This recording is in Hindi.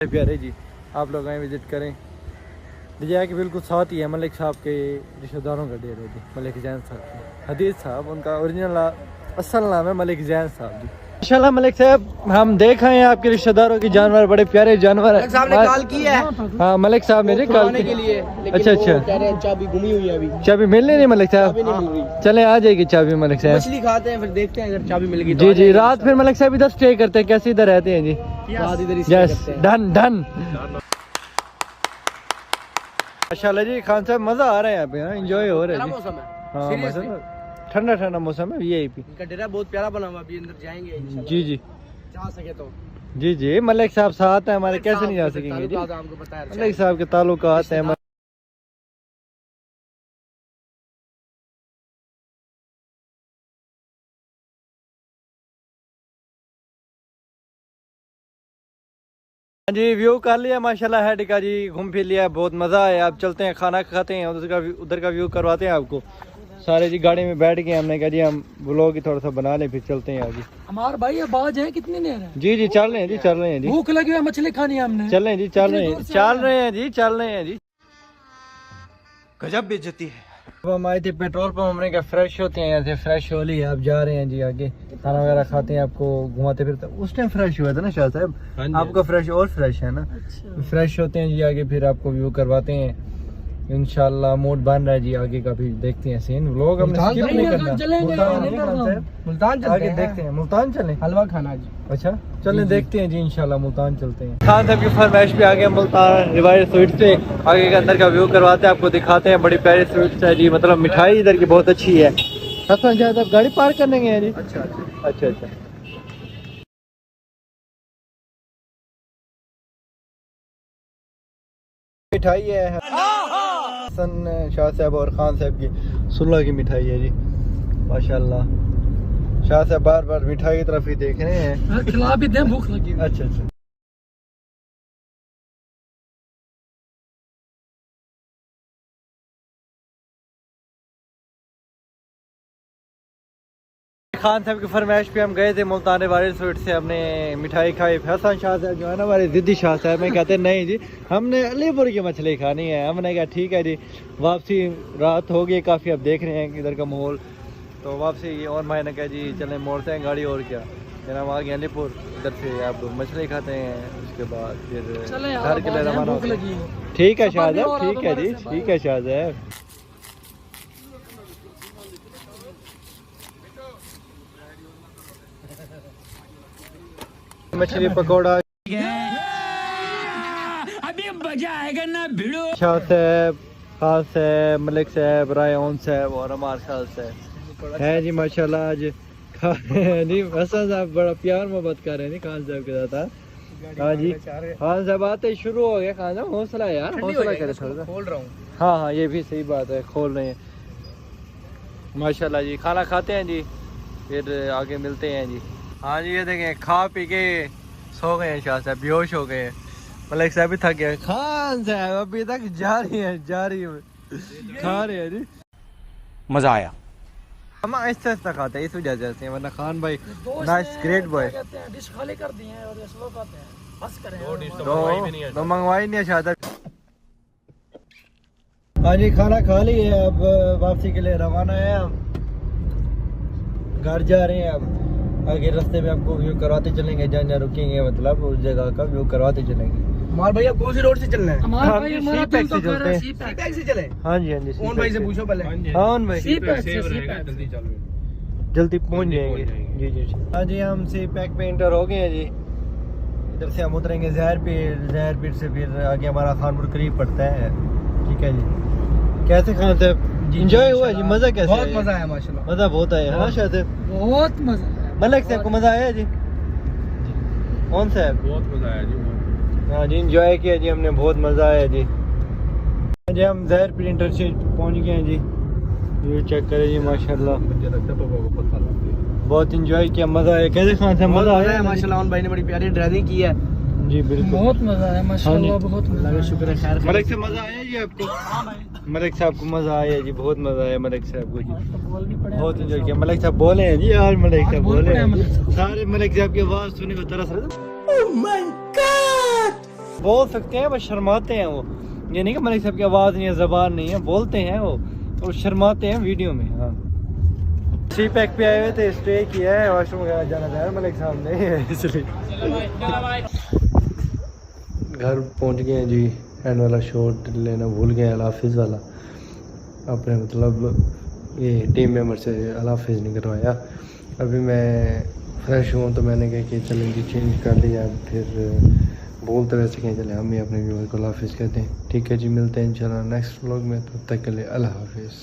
प्यारे जी, आप लोग आए विज़िट करें। दिया कि बिल्कुल साथ ही है मलिक साहब के रिश्तेदारों का डेरा जी, मलिक जैन साहब हदीस साहब, उनका ओरिजिनल असल नाम है मलिक जैन साहब जी। माशाल्लाह मलिक साहब, हम देख रहे हैं आपके रिश्तेदारों के जानवर, बड़े प्यारे जानवर है। साहब ने कॉल की है। हाँ मलिक साहब ने कॉल के लिए, अच्छा अच्छा, कह रहे हैं चाबी गुमी हुई है अभी, चाबी मिलनी नहीं मलिक साहब, चाबी नहीं मिल रही। चले आ जाएगी चाबी मलिक साहब। मछली खाते हैं फिर देखते हैं अगर चाबी मिल गई जी जी, रात फिर मलिक साहब इधर स्टे करते हैं, कैसे इधर रहते हैं जी? Yes, done done. माशाल्लाह जी खान साहब, मजा आ रहा है यहाँ पे, एंजॉय हो रहा है। मौसम है, हाँ मौसम ठंडा ठंडा मौसम है, वीआईपी। इनका डेरा बहुत प्यारा बना हुआ, अभी अंदर जाएंगे इंशाल्लाह। जी जी जा सके तो। जी जी, मलिक साहब साथ हैं हमारे, कैसे नहीं जा सकेंगे जी? आपको पता है मलिक साहब के ताल्लुकात हैं। जी व्यू कर लिया माशाल्लाह है टिका जी, घूम फिर लिया, बहुत मज़ा आया। अब चलते हैं खाना खाते हैं, उधर का व्यू करवाते हैं आपको सारे जी। गाड़ी में बैठ गए, हमने कहा जी हम व्लॉग ही थोड़ा सा बना लें, फिर चलते हैं आगे। हमारे भाई आवाज है कितनी देर है? जी जी चल रहे हैं जी, चल रहे हैं जी, भूख लगी है, मछली खानी है हमने। चल रहे हैं जी, चल रहे हैं, चल रहे हैं जी, चल रहे हैं जी। गजब बेइज्जती है। अब हम आए थे पेट्रोल पंप, हमने कहा फ्रेश होते हैं, यहाँ से फ्रेश हो ली। अब जा रहे हैं जी आगे, खाना वगैरह खाते हैं, आपको घुमाते फिरते। उस टाइम फ्रेश हुआ था ना शाह साहब, आपका फ्रेश और फ्रेश है ना? फ्रेश होते हैं जी आगे, फिर आपको व्यू करवाते हैं इंशाल्लाह। मूड बन रहा है जी आगे का, भी देखते हैं सीन। व्लॉग हमने स्किप नहीं करना, मुल्तान आगे देखते हैं। मुल्तान चलें, हलवा खाना जी। अच्छा चलें, देखते हैं जी इंशाल्लाह मुल्तान चलते हैं। खान साहब की फरमाइश पे आ गया मुल्तान रिवाइज स्वीट से, आगे के अंदर का व्यू करवाते हैं, आपको दिखाते हैं। बड़ी प्यारी स्वीट्स है जी, मतलब मिठाई इधर की बहुत अच्छी है। हसन शायद आप गाड़ी पार्क करने गए हैं जी? अच्छा अच्छा अच्छा अच्छा। मिठाई है हसन शाह साहब और खान साहब की सुलह की मिठाई है जी, माशाल्लाह। शाह साहब बार बार मिठाई की तरफ ही देख रहे हैं। खिला भी दें, भूख लगी। अच्छा अच्छा। खान साहब की फरमाइश पे हम गए थे मुल्तान वाले स्वीट से, हमने मिठाई खाई। हसन शाह साहब जो है ना हमारे जिद्दी शाह साहब में, कहते नहीं जी हमने अलीपुर की मछली खानी है। हमने कहा ठीक है जी। वापसी रात हो गई काफ़ी, अब देख रहे हैं इधर का माहौल, तो वापसी। और मैंने कहा जी चलें मोड़ते हैं गाड़ी, और क्या फिर हम आ गए अलीपुर। इधर से आप मछली खाते हैं, उसके बाद फिर घर के लिए रवाना होते हैं। ठीक है शाह साहब, ठीक है जी, ठीक है शाह साहब। मछली पकौड़ा अभी मजा आएगा ना भिड़ो। शाह साहब, खान साहब, मलिक साहब, रायन साहब और अमार खान साहब है जी माशाल्लाह। आज नहीं हसन साहब बड़ा प्यार मोहब्बत कर रहे हैं खान साहब के साथ। हाँ जी खान साहब आते शुरू हो गया। खान साहब हौसला यार, हौसला करे थोड़ा, खोल रहा हूँ। हाँ हाँ ये भी सही बात है, खोल रहे हैं माशाल्लाह जी। खाना खाते हैं जी, फिर आगे मिलते हैं जी। हाँ जी ये देखें, खा पी के सो गए हैं शाह साहब, बेहोश हो गए हैं। मलिक साहब भी थक गए। खान साहब अभी तक जारी है खा रहे हैं जी। मजा आया। हम आहिस्ता आहिस्ता खाते हैं, इस वजह से, वरना खान भाई नाइस ग्रेट बॉय। डिश खाली कर दी है और ये स्लो खाते हैं, बस करें। तो मंगवाई नहीं है शाह साहब। हाँ जी खाना खा ली है, अब वापसी के लिए रवाना है। हम घर जा रहे हैं, अब आगे रास्ते में आपको व्यू करवाते चलेंगे, जहाँ जहाँ रुकेंगे मतलब उस जगह का व्यू करवाते चलेंगे। हमारे भाई कौन सी रोड से चलना है? हमारा भाई हमारा दिल तो कर रहा है सी-पैक से चले। हाँ जी हाँ जी, कौन भाई से पूछो पहले। हाँ भाई जल्दी चलो, जल्दी पहुँच जाएंगे। जी जी हाँ जी, हम सी पैक पे इंटर हो गए हैं जी। इधर से हम उतरेंगे जहर पीर से फिर आगे हमारा खानपुर करीब पड़ता है। ठीक है जी। कैसे खान साहब इंजॉय हुआ जी? मजा कैसे? बहुत मजा आया माशाल्लाह, मजा बहुत आया। हाँ शायद बहुत मजा आया। मलिक साहब को मजा आया जी? कौन साहब? बहुत मजा आया जी। हाँ जी इंजॉय किया जी हमने, बहुत मजा आया जी। जी हम जहर पीर इंटर से पहुँच गए हैं जी। ये चेक करें जी माशाल्लाह, बहुत इंजॉय किया, मजा आया। कैसे खान साहब? मजा आया माशाल्लाह। भाई ने बड़ी प्यारी ड्राइविंग की है जी, बिल्कुल बहुत मजा आया माशाल्लाह, बहुत मजा। शुक्र है खैर। मलिक से मजा आया जी आपको? मलिक साहब को मजा आया जी, बहुत मजा आया मलिक साहब को जी, बहुत इंजॉय किया। मलिक साहब बोले हैं जी यार, मलिक साहब बोले हैं, सारे मलिक साहब की आवाज सुनने को तरस रहे थे। बोल सकते हैं बस शर्माते हैं वो, ये नहीं कि मलिक साहब की आवाज़ नहीं है, ज़बान नहीं है, बोलते हैं वो और शर्माते हैं वीडियो में। हाँ 3 पैक पे आए हुए थे, स्टे किया है, वॉशरूम वगैरह जाना था मलिक साहब ने इसलिए। घर पहुंच गए हैं जी, एंड वाला शॉट लेना भूल गए, अल हाफिज़ वाला अपने मतलब ये टीम मेंबर से अल हाफिज़ नहीं करवाया। अभी मैं फ्रेश हुआ तो मैंने कहा कि चलें जी चेंज कर लिया, फिर बोलते वैसे कहीं चले हम ही अपने व्यूअर को अल हाफिज़ कहते हैं। ठीक है जी, मिलते हैं इंशाल्लाह नेक्स्ट व्लॉग में, तब तक के लिए अल हाफिज़।